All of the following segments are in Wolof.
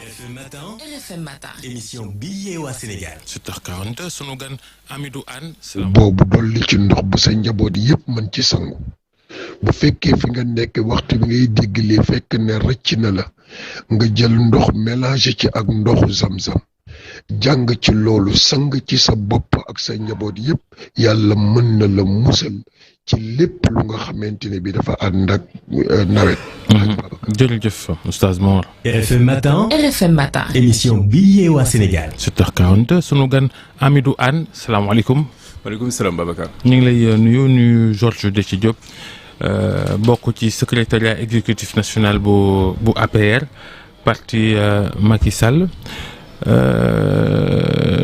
RFM Matin. RFM Matin. Émission bi yeewaa Sénégal. 7h42 sunu gan Amidou Anne. boobu dolli ci ndox bu sa njaboot yépp mën ci sangu bu fekkee fi nga nekk waxtu bi ngay dégg lii fekk ne rëcc na la nga jël ndox mélangé ci ak ndoxu zamzam jàng ci loolu sang ci sa bopp ak sa njaboot yépp yàlla mën na la musal ci lépp lu nga xamante ne bi dafa ànd ak nawet. jërëjëf Oustaz Mor. RFM Matin. RFM Matin. Émission bi yeewaa Sénégal. 7h42 sunu gan Amidou Anne salaamaaleykum. waaleykum salaam Babacar. ñu ngi lay nuyu Georges Déthié Diop bokk ci secrétariat exécutif national bu APR parti Macky Sall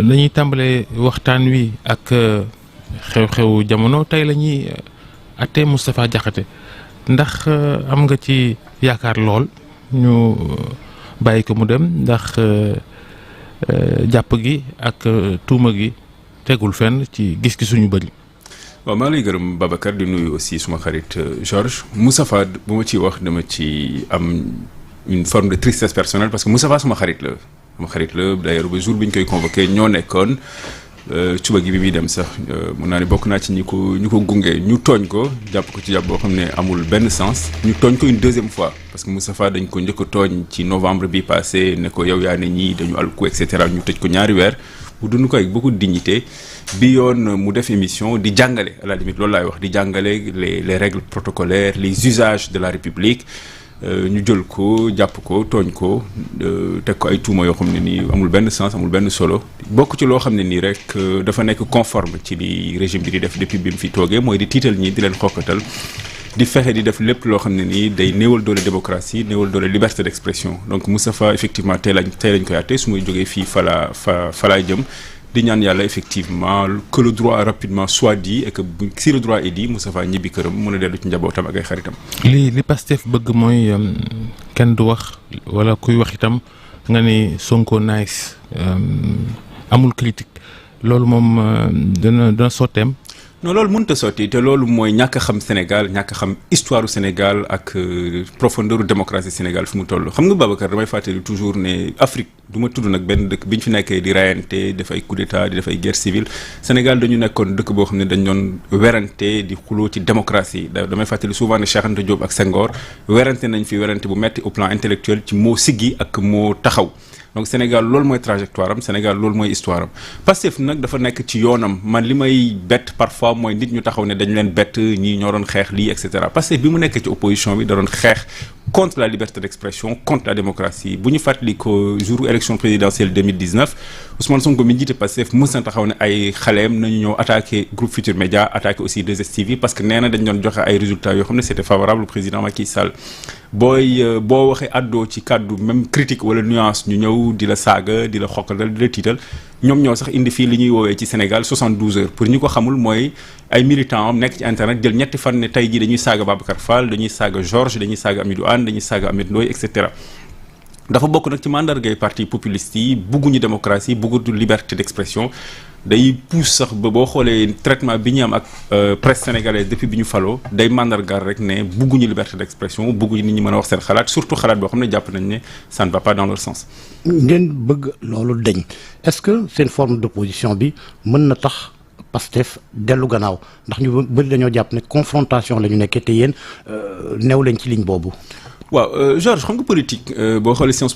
dañuy tàmbale waxtaan wi ak xew-xewu jamono tey la ñuy àtte Moustapha Diakhaté ndax am nga ci yaakaar lool ñu bàyyi ko mu dem ndax jàpp gi ak tuuma gi tegul fenn ci gis-gisuñu bëri. waaw maa ngi lay gërëm Babacar di nuyu aussi suma xarit Georges. Moustapha bu ma ciy wax dama ci am une forme de tristesse personnelle parce que Moustapha suma xarit la d'ailleurs ba jour bi ñu koy convoqué ñoo nekkoon suba gi bi muy dem sax mun naa ne bokk naa ci ñu ko gunge ñu tooñ ko jàpp ko ci jàpp boo xam ne amul benn sens ñu tooñ ko une deuxième fois parce que Moustapha dañ ko njëkk a tooñ ci novembre bi passé ne ko yow yaa ne ñii dañu alku et cetera ñu tëj ko ñaari weer bu dund ko avec beaucoup de dignité bi yoon mu def émission di jàngale à la limite loolu laay wax di jàngale les règles protocolaires les usages de la République ñu jël ko jàpp ko tooñ ko teg ko ay tuuma yoo xam ne nii amul benn sens amul benn solo bokk ci loo xam ne nii rek dafa nekk conforme ci li régime bi di def depuis bi mu fi toogee mooy di tiital ñi di leen xokkatal di fexe di def lépp loo xam ne nii day néewal doole démocratie néewal doole liberté d'expression donc Moustapha effectivement tey lañ koy àtte su may jógee fii fa laay jëm di ñaan yàlla effectivement que le droit rapidement soit dit et que si le droit est dit Moustapha ñibbi këram mën a dellu ci njabootam ak ay xaritam. li Pastef bëgg mooy kenn du wax wala kuy wax itam nga ni Sonko nice amul critique loolu moom dana sotteem. non loolu mënut a sotti te loolu mooy ñàkk a xam Sénégal ñàkk a xam histoire du Sénégal ak profondeur démocratie Sénégal fi mu toll xam nga Babacar damay fàttali toujours ne Afrique du ma tudd nag benn dëkk bi ñu fi nekkee di rayante def ay coup d'état di def ay guerre civile Sénégal dañu nekkoon dëkk boo xam ne dañ doon werante di xuloo ci démocratie damay fàttali souvent ne Cheikh Anta Diop ak Senghor werante nañ fi werante bu metti au plan intellectuel ci moo siggi ak moo taxaw donc Sénégal loolu mooy trajectoire am Sénégal loolu mooy histoire am Pastef nag dafa nekk ci yoonam man li may bett parfois mooy nit ñu taxaw ne dañ leen bett ñii ñoo doon xeex lii et cetera Pastef bi mu nekkee ci opposition bi da doon xeex contre la liberté d'expression contre la démocratie bu ñu fàttali ko jour élection présidentielle 2019 Ousmane Sonko mi jiite Pastef mës na taxaw ne ay xaleem nañu ñëw attaqué groupe Futur Média attaqué aussi 2STV parce que nee na dañ doon joxe ay résultats yoo xam ne c'était favorable au président Macky Sall boo waxee àddoo ci kàddu même critique wala nuance ñu ñëw di la saaga di la xoqatal di la tiital ñoom ñoo sax indi fii li ñuy woowee ci Sénégal 72 heures pour ñu ko xamul mooy ay militants am nekk ci internet jël ñetti fan ne tey jii dañuy saaga Babacar Fall dañuy saaga Georges dañuy saaga Amidou Anne dañuy saaga Ameth Ndoye et cetera dafa bokk nag ci mandargay parti populiste yi bugguñu démocratie bugguñu liberté d'expression day pousse sax ba boo xoolee traitement bi ñu am ak presse sénégalaise depuis bi ñu faloo day mandargaal rek ne bugguñu liberté d'expression bugguñu nit ñi mën a wax seen xalaat surtout xalaat boo xam ne jàpp nañ ne ça ne va pas dans leur sens. ngeen bëgg loolu dañ est-ce que seen forme d'opposition bi mën na tax Pastef dellu gannaaw ndax ñu bëri dañoo jàpp ne confrontation la ñu nekkee te yéen new leen ci ligne boobu. waaw Georges xam nga politique boo xoolee science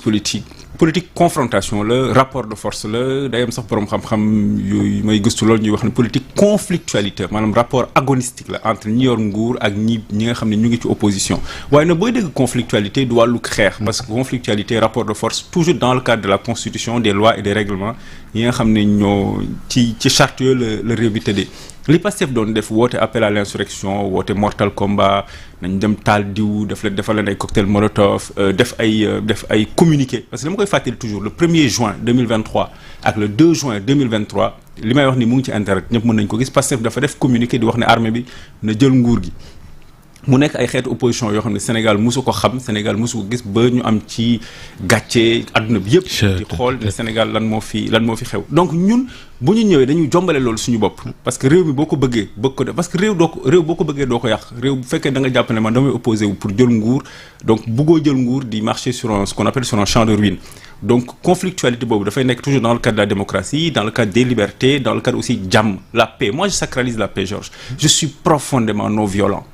politique confrontation la rapport de force la day am sax borom xam-xam yooyu may gëstu loolu ñuy wax ne politique conflictualité maanaam rapport agonistique la entre ñi yor nguur ak ñi nga xam ne ñu ngi ci opposition waaye nag booy dégg conflictualité du wàllu xeex parce que conflictualité rapport de force toujours dans le cadre de la constitution des lois et des règlements yi nga xam ne ñoo ci charte yooyu la réew bi tëddee li Pastef doon def woote appel à l'insurrection woote mortal combat nañ dem taal diw defal leen ay cocktail molotov def ay communiqué parce que dama koy fàttali toujours le 1er juin 2023 ak le 2 juin 2023 li may wax ni mu ngi ci internet ñëpp mën nañ ko gis Pastef dafa def communiqué di wax ne armée bi na jël nguur gi mu nekk ay xeetu opposition yoo xam ne Sénégal mosu ko xam Sénégal mosu ko gis ba ñu am ci gàcce adduna bi yëpp di xool ne Sénégal lan moo fi xew donc ñun bu ñu ñëwee dañuy jombale loolu suñu bopp parce que réew mi boo ko bëggee bëgg ko def parce que réew boo ko bëggee doo ko yàq réew bu fekkee da nga jàpp ne man damay opposé wu pour jël nguur donc bëggoo jël nguur di marcher sur ce qu'on appelle sur un champ de ruines donc conflictualité boobu dafay nekk toujours dans le cadre de la démocratie, dans le cadre des libertés, dans le cadre aussi jàmm, la paix. Moi je sacralise la paix, Georges. Je suis profondément non violent.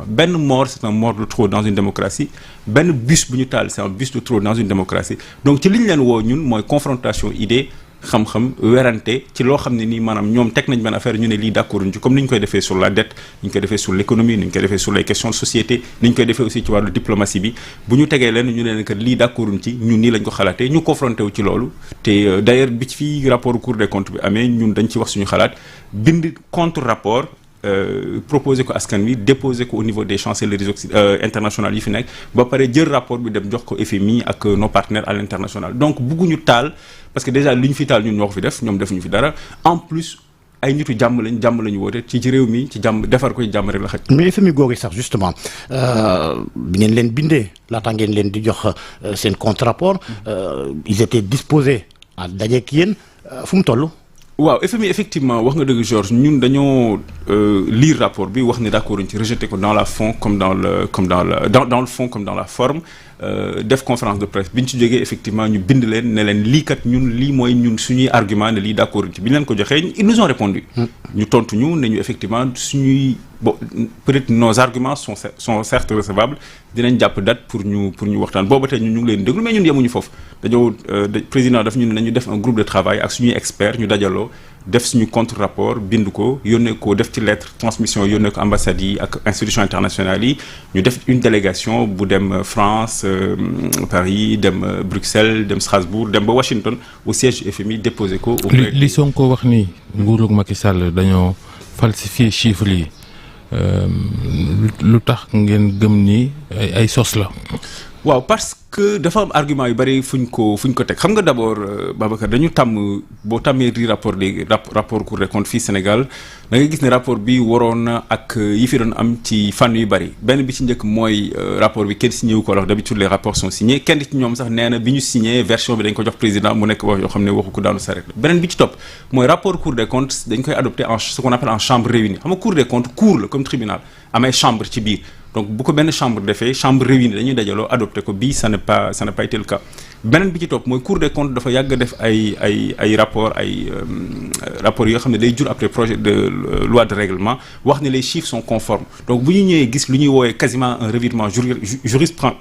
Benn mort c'est un mort de trop dans une démocratie, benn bus bu ñu taal c'est un bus de trop dans une démocratie. Donc ci li ñu leen woo ñun mooy confrontation idée, xam-xam, werante ci loo xam ne nii maanaam ñoom teg nañ benn affaire ñu ne lii d'accord ñu ci, comme ni ñu koy defee sur la dette, ni ñu koy defee sur l'économie, ni ñu koy defee sur les questions de société, ni ñu koy defee aussi ci wàllu diplomatie bi. Bu ñu tegee leen ñu ne leen que lii d'accord ñu ci, ñun nii lañ ko xalaatee, ñu confronté wu ci loolu. Te d'ailleurs bi ci fii rapport Cour des comptes bi amee ñun dañ ci wax suñu xalaat, bind contre rapport. Proposé ko askan wi, déposé ko au niveau des chancelleries internationales yi fi nekk, ba pare jël rapport bi dem jox ko FMI ak nos partenaires à l'international. Donc bugguñu taal parce que déjà li ñu fi taal ñun ñoo ko fi def, ñoom defuñu fi dara. En plus ay nitu jàmm lañu woote ci réew mi ci jàmm, defar ko ci jàmm rek la xaj. mais FMI googu sax justement bi ngeen leen bindee laata ngeen leen di jox seen contre rapport ils étaient disposés à dajeek yéen fu mu toll. waaw FMI effectivement wax nga dëgg Georges, ñun dañoo lire rapport bi wax ne d'accord ñu ci rejeter ko dans le fond comme dans la forme, def conférence de presse bi ñu ci jógee effectivement ñu bind leen ne leen lii kat ñun lii mooy ñun suñuy argument ne lii d'accord ci bi ñu leen ko joxee ils nous ont répondu. ñu tontu ñu ne ñu effectivement suñuy peut-être nos arguments sont certes recevables, dinañ jàpp date pour ñu waxtaan. Booba tey ñu ngi leen déglu mais ñun yemuñu foofu, dañoo président daf ñu ne nañu def un groupe de travail ak suñuy experts ñu dajaloo def suñu contre rapport bind ko yónnee ko def ci lettre transmission yónnee ko ambassades yi ak institutions internationales yi, ñu def une délégation bu dem France, Paris, dem Bruxelles, dem Strasbourg, dem ba Washington au siège FMI déposé ko. li Sonko wax ni nguurug Macky Sall dañoo falsifier chiffres yi, lu tax ngeen gëm ni ay sos la. waaw parce que dafa am argument yu bari fuñ ko teg. Xam nga d'abord Babacar dañu tàmm boo tàmmee di rapport Cour des comptes fii Sénégal da ngay gis ne rapport bi waroon na ak yi fi doon am ci fànn yu bari. Benn bi ci njëkk mooy rapport bi kenn signé wu ko, alors d'habitude les rapports sont signés, kenn ci ñoom sax nee na bi ñu signé version bi dañ ko jox président mu nekk wax yoo xam ne waxu ko daanu saret. Beneen bi ci topp mooy rapport Cour des comptes dañ koy adopté en ce qu'on appelle en chambre réunie. Xam nga Cour des comptes cour la comme tribunal, amay chambre ci biir. Donc bu ko benn chambre defee chambre réunie dañuy dajaloo adopté ko, bii ça n'a pas été le cas. Beneen bi ci topp mooy Cour des comptes dafa yàgg def ay rapport rapport yoo xam ne day jur après projet de loi de règlement wax ne les chiffres sont conformes. Donc bu ñu ñëwee gis lu ñuy woowee quasiment un revirement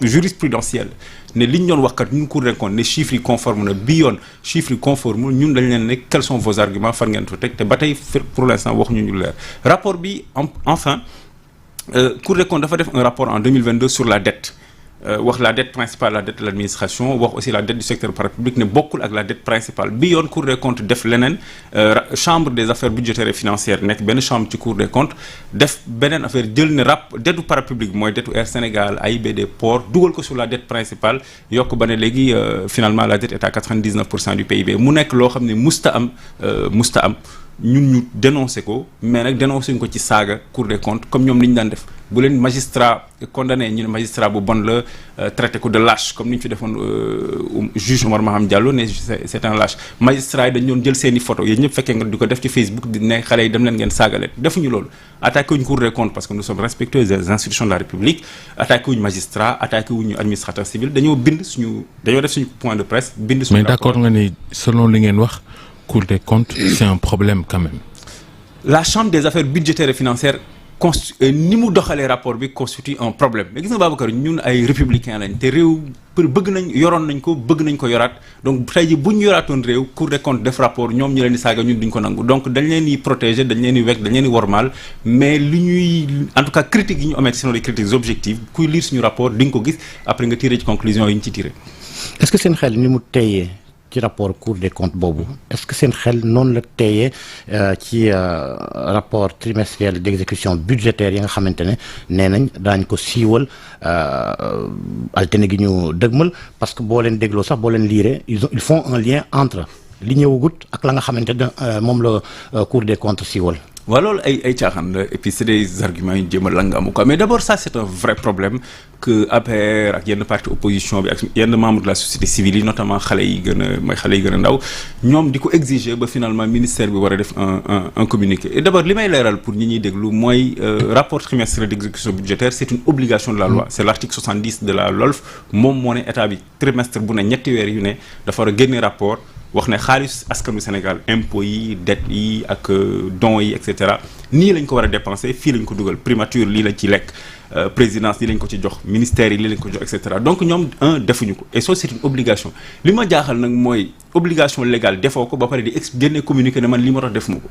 jurisprudentiel ne li ñu doon wax kat ñun Cour des comptes ne chiffres yi conforme na, bii yoon chiffres yi conforme ñun dañ leen ne quels sont vos arguments, fan ngeen ko teg, te ba tey pour l'instant waxuñu ñu leer. Rapport bi enfin Cour des comptes dafa def un rapport en 2022 sur la dette, wax la dette principale, la dette de l'administration, wax aussi la dette du secteur parapublic ne bokkul ak la dette principale. Bi yoon Cour des comptes def leneen, chambre des affaires budgétaires et financières nekk benn chambre ci Cour des comptes def beneen affaire jël ne dette parapublic mooy dette Air Sénégal, AIBD, port, dugal ko sur la dette principale, yokk ba ne léegi finalement la dette est à 99% du PIB. Mu nekk loo xam ne musta am. Ñun ñu dénoncé ko, mais nag dénoncé ñu ko ci saaga Cour des comptes comme ñoom li ñu daan def bu leen magistrat condamné ñu ne magistrat bu bon la, traité ko de lâche comme ni ñu fi defoon juge Omar Maham Diallo ne c'est un lâche. Magistrat yi dañu doon jël seeni photo yéen ñëpp fekkee nga di ko def ci Facebook di ne xale yi dem leen ngeen saaga leen, defuñu loolu. Attaqué wuñu Cour des comptes parce que nous sommes respectueux des institutions de la République, attaqué wuñu magistrat, attaqué wuñu administrateur civil, dañoo def suñu point de presse bind suñu. Mais d'accord nga ni selon li ngeen wax Cour des comptes c'est un problème quand même. La chambre des affaires budgétaires et financières ni mu doxalee rapport bi constitue un problème. Mais gis nga Babacar ñun ay républicains lañ te réew bëgg nañ yoroon nañ ko bëgg nañ ko yoraat, donc tey jii bu ñu yoraatoon réew Cour des comptes def rapport ñoom ñu leen di saaga ñun duñ ko nangu, donc dañ leen di protéger, dañ leen di wekk, dañ leen di wormaal, mais li ñuy en tout cas critiques yi ñu omettre sinon les critiques objectives kuy lire suñu rapport di nga ko gis après nga tiré ci conclusion yi ñu ci tiré. Est-ce que seen xel ni mu teyee ci rapport Cour des comptes boobu est-ce que seen xel noonu la teeyee ci rapport trimestriel d'exécution budgétaire yi nga xamante ne nee nañ daañ ko siiwal altine gi ñu dëgmal, parce que boo leen dégloo sax boo leen liiree ils font un lien entre li ñëwagut ak la nga xamante ne moom la Cour des comptes siiwal. Voilà, ay caaxaan la, et puis c'est des arguments yu jéem a langaamu quoi, mais d'abord ça c'est un vrai problème APR ak yenn parti opposition bi ak yenn membres de la société civile yi notamment xale yi gën a ndaw ñoom di ko exiger ba finalement ministère bi war a def un communiqué et d'abord li may leeral pour ñi ñuy déglu mooy rapport trimestriel d'exécution budgétaire c'est une obligation de la loi c'est l'article 70 de la LOLF moom moo ne état bi trimestre bu ne ñetti weer yu ne dafa war a génne rapport wax ne xaalis askanu Sénégal impôts yi dettes yi ak dons yi et cetera nii lañ ko war a dépenser fii lañ ko dugal primature lii lañ ci lekk présidence lii lañ ko ci jox ministère yi lii lañ ko jox et cetera donc ñoom defuñu ko et ça c'est une obligation li ma jaaxal nag mooy obligation légale defoo ko ba pare di génne communiqué ne man li ma tax defuma ko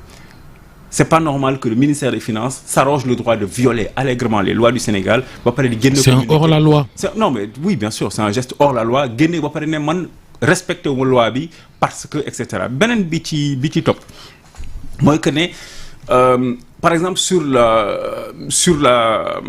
c'est pas normal que le ministère des Finances s'arroge le droit de violer allègrement les lois du Sénégal ba pare di génne. C'est un hors la loi. Non mais oui bien sûr c'est un geste hors la loi génne ba pare ne man respecté wu loi bi parce que et cetera beneen bi ci topp mooy que ne par exemple sur la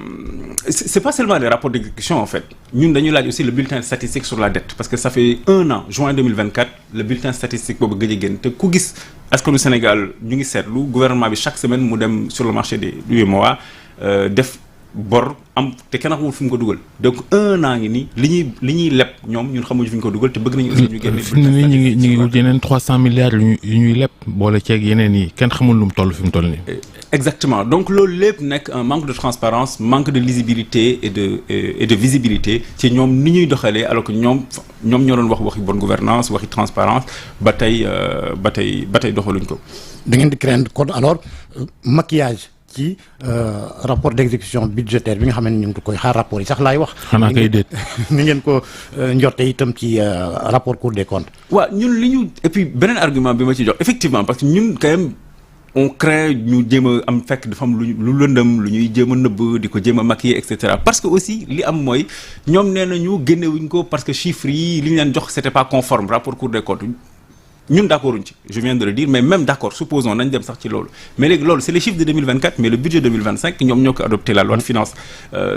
c'est pas seulement les rapports d'exécution en fait ñun dañuy laaj aussi le bulletin statistique sur la dette parce que ça fait 1 an juin 2024 le bulletin statistique boobu gëj a génn te ku gis askanu Sénégal ñu ngi seetlu gouvernement bi chaque semaine mu dem sur le marché du UEMOA def bor am te kenn xamul fu mu ko dugal donc 1 an ngi nii li ñuy leb ñoom ñun xamuñu fi ñu ko dugal te bëgg nañu aussi ñu génne. fi mu ne nii ñu ngi wut yeneen 300 milliards yu ñuy leb boole ceeg yeneen yi kenn xamul lu mu toll fi mu toll nii. Exactement donc loolu lépp nekk un manque de transparence manque de lisibilité et de visibilité ci ñoom ni ñuy doxalee alors que ñoom ñoo doon waxi bonne gouvernance waxi transparence ba tey doxaluñ ko. da ngeen di craindre kon alors maquillage. ci rapport d'exécution budgétaire bi nga xam ne ñu ngi koy xaar rapport yi sax laay wax. xanaa kay déet ni ngeen ko njorte itam ci rapport Cour des comptes. waaw ñun li ñu et puis beneen argument bi ma ci jox effectivement parce que ñun quand même on craint ñu jéem a am fekk dafa am lu lëndëm lu ñuy jéem a nëbb di ko jéem a maquiller et cetera parce que aussi li am mooy ñoom nee nañu génnewuñ ko parce que chiffres yi li ñu leen jox c'était pas conforme rapport Cour des comptes. ñun d'accord uñ ci je viens de le dire mais même d'accord supposons nañ dem sax ci loolu mais léegi loolu c'est les chiffres de 2024 mais le budget 2025 ñoom ñoo ko adopté la loi de finances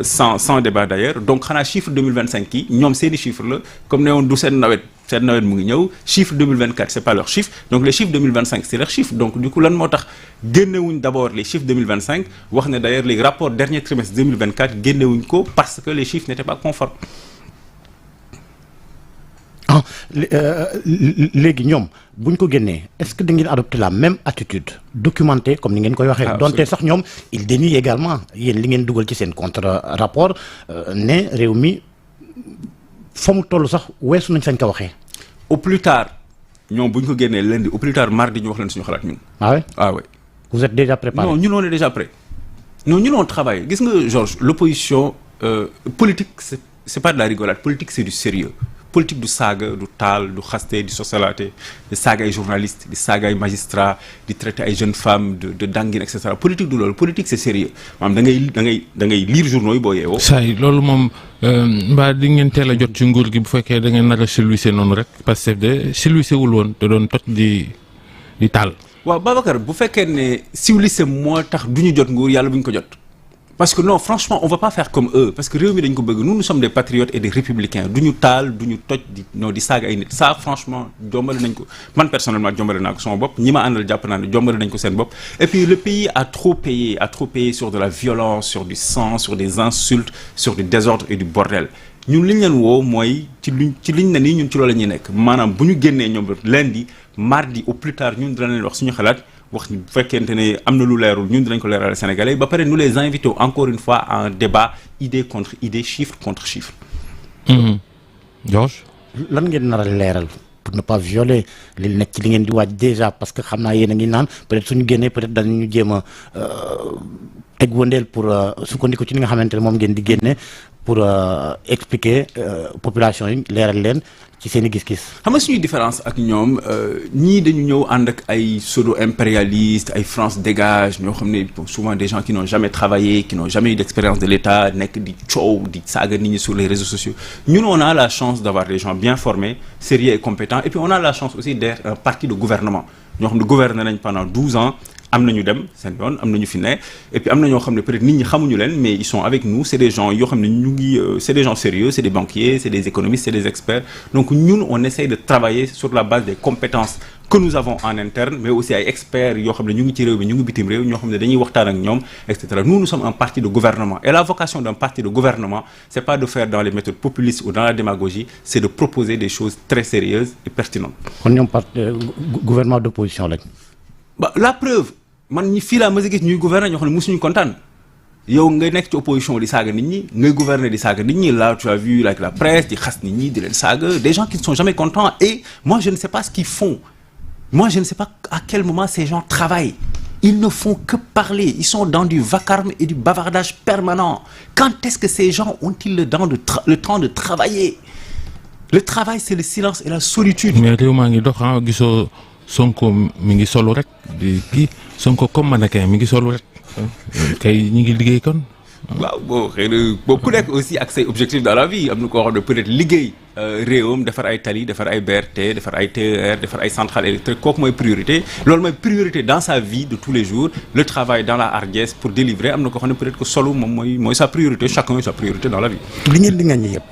sans débat d'ailleurs donc xanaa chiffre 2025 yi ñoom seeni chiffres la comme ne woon du seen nawet mu ngi ñëw chiffre 2024 c'est pas leur chiffre donc les chiffres 2025 c'est leur chiffre donc du coup lan moo tax génnewuñ d'abord les chiffres 2025 wax ne d'ailleurs les rapports dernier trimestre 2024 génnewuñ ko parce que les chiffres n'étaient pas conformes. léegi ñoom bu ñu ko génnee est-ce que da ngeen adopter la même attitude documentée comme ni ngeen koy waxee. donte sax ñoom il dénie également yéen li ngeen dugal ci seen contre rapport ne réew mi fa mu toll sax weesu nañ sañ ko waxee. au plus tard ñoom bu ñu ko génnee lundi au plus tard mardi ñu wax leen suñu xalaat ñun. ah ouais vous êtes déjà préparé. non ñun on est déjà prêt non ñun on travaille gis nga Georges l'opposition politique c'est pas de la rigolade politique c'est du sérieux politique du saaga du taal du xaste di sosalaate di saaga ay journalistes di saaga ay magistrats di traiter ay jeunes femmes de danguine et cetera politique du loolu politique c'est sérieux maanaam da ngay lire journaux yi boo yeewoo. saa yi loolu moom mbaa di ngeen teel a jot ci nguur gi bu fekkee da ngeen nar a silwise noonu rek parce que de silwise wul woon te doon toj di taal. waaw Babacar bu fekkee ne silwise moo tax du ñu jot nguur yàlla bu ñu ko jot. parce que non franchement on va pas faire comme eux parce que réew mi dañ ko bëgg nous sommes des patriotes et des républicains du ñu taal du ñu toj di saaga ay nit ça franchement jombale nañ ko man personnellement jombale naa ko sama bopp ñi ma àndal jàpp naa ne jombale nañ ko seen bopp et puis le pays a trop payé sur de la violence sur du sang sur des insultes sur du désordre et du bordel ñun li ñu leen woo mooy ci liñ ne nii ñun ci loolu la ñuy nekk maanaam bu ñu génnee ñoom lundi mardi au plus tard ñun dina leen wax suñu xalaat wax bu fekkente ne am na lu leerul ñun dinañ ko leeral Sénégalais ba pare nous les invitons encore une fois à un débat idée contre idée chiffre contre chiffre. Georges. lan ngeen nar a leeral pour ne pas violer li nekk ci li ngeen di waaj déjà parce que xam naa yéen a ngi naan peut-être suñu génnee peut-être danañu jéem a teg wëndeel pour sukkandiku ci li nga xamante ne moom ngeen di génne pour expliquer population yi leeral leen ci seen i gis-gis. xam nga suñuy différence ak ñoom ñii dañu ñëw ànd ak ay pseudo-impérialistes ay France dégage ñoo xam ne souvent des gens qui n'ont jamais travaillé qui n'ont jamais eu d'expérience de l'État nekk di coow di saaga nit ñi sur les réseaux sociaux ñun on a la chance d'avoir des gens bien formés sérieux et compétents et puis on a la chance aussi d'être un parti de gouvernement ñoo xam ne gouverné nañ pendant 12 ans am nañu dem seen yoon am nañu fi ne et puis am na ñoo xam ne peut-être nit ñi xamuñu leen mais ils sont avec nous c'est des gens yoo xam ne ñu ngi c'est des gens sérieux c'est des banquiers c'est des économistes c'est des experts donc ñun on essaye de travailler sur la base des compétences que nous avons en interne mais aussi ay experts yoo xam ne ñu ngi ci réew mi ñu ngi bitim réew ñoo xam ne dañuy waxtaan ak ñoom et cetera. Nous sommes un parti de gouvernement et la vocation d'un parti de gouvernement c'est pas de faire dans les méthodes populistes ou dans la démagogie, c'est de proposer des choses très sérieuses et pertinentes. kon ñoom gouvernement d'opposition lañ. La preuve man ñi fii laa mës a gis ñuy gouverner ñoo xam ne mosuñu kontaan yow ngay nekk ci opposition di saaga nit ñi ngay gouverner di saaga nit ñi là tu as vu avec la presse di xas nit ñi di leen saaga des gens qui ne sont jamais contents et moi je ne sais pas ce qu'ils font. Moi, je ne sais pas à quel moment ces gens travaillent. Ils ne font que parler. Ils sont dans du vacarme et du bavardage permanent. Quand est-ce que ces gens ont-ils le temps de travailler? Le travail, c'est le silence et la solitude. Mais réew maa ngi dox ah gisoo Sonko mi ngi solu rek di kii Sonko comme mannequin mi ngi solu rek kay ñi ngi liggéey kon. waaw boo xëy na ku nekk aussi ak say objectifs dans la vie am na koo xam ne peut-être liggéey réewam defar ay tali defar ay BRT defar ay TER defar ay centrales électriques kooku mooy priorité loolu mooy priorité dans sa vie de tous les jours le travail dans la hardiesse pour délivrer am na koo xam ne peut-être que solo moom mooy sa priorité chacun sa priorité dans la vie. li ngeen ñi yëpp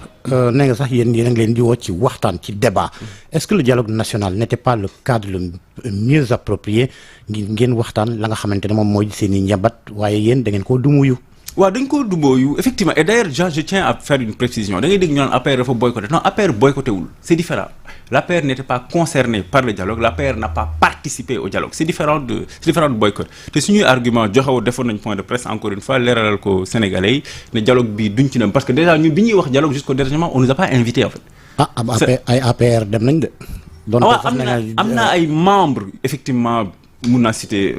nee nga sax yéen a ngi leen di woo ci waxtaan ci débat est-ce que le dialogue national n'était pas le cadre le mieux approprié ngeen waxtaan la nga xamante ne moom mooy seen i njabat waaye yéen da ngeen koo dumuyu. waaw dañ ko dumbooyu effectivement et d'ailleurs je tiens à faire une précision da ngay dégg ñu naan APR dafa boycotté non APR boycotté wul c'est différent l'APR n'était pas concerné par le dialogue l'APR n'a pas participé au dialogue c'est différent de boycott te suñuy argument joxew defoon nañ point de presse encore une fois leeralal ko Sénégalais yi ne dialogue bi duñ ci dem parce que déjà ñun bi ñuy wax dialogue jusqu'au dernier moment on nous a pas invité en fait. ay APR dem nañ de. am na ay membres effectivement. mun naa citer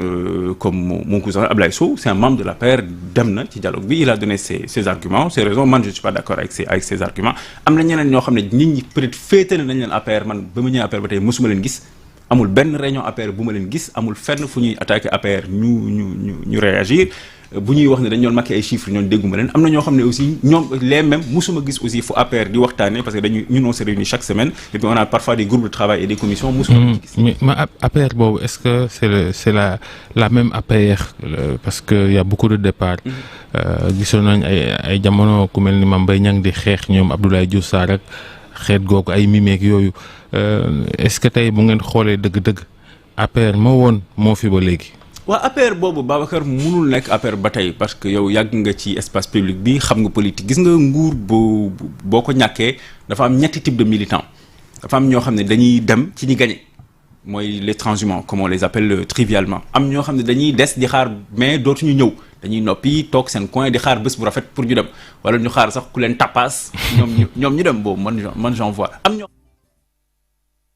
comme mon cousin Ablaye Sow c'est un membre de l'APR dem na ci dialogue bi il a donné ses arguments ses raisons man je suis pas d'accord avec ses arguments am na ñeneen ñoo xam ne nit ñi peut-être féetale nañ leen APR man ba ma ñëwee APR ba tey mosuma leen gis amul benn réunion APR bu ma leen gis amul fenn fu ñuy attaquer APR ñu réagir bu ñuy wax ne dañ doon marqué ay chiffres ñoon dégguma leen am na ñoo xam ne aussi ñoom les mêmes musuma gis aussi fu APR di waxtaanee parce que ñun on se réunit chaque semaine et puis on a parfois des groupes de travail et des commissions musuma gis. mais APR boobu est-ce que c'est la même APR parce que y a beaucoup de départs. gisoon nañ ay jamono ku mel ni Mame Mbaye Niang di xeex ñoom Abdoulaye Diouf Sarr ak xeet googu ay mimeek yooyu est-ce que tey bu ngeen xoolee dëgg-dëgg APR moo fi ba léegi. waaw APR boobu Babacar mënul nekk APR ba tey parce que yow yàgg nga ci espace public bi xam nga politique gis nga nguur boo ko ñàkkee dafa am ñetti type de militants dafa am ñoo xam ne dañuy dem ci ñi gagné mooy les transhumants comme on les appelle trivialement am ñoo xam ne dañuy des di xaar mais dootuñu ñëw dañuy noppi toog seen coin di xaar bés bu rafet pour ñu dem wala ñu xaar sax ku leen tapas ñoom ñu dem boobu man j'en vois am ñoo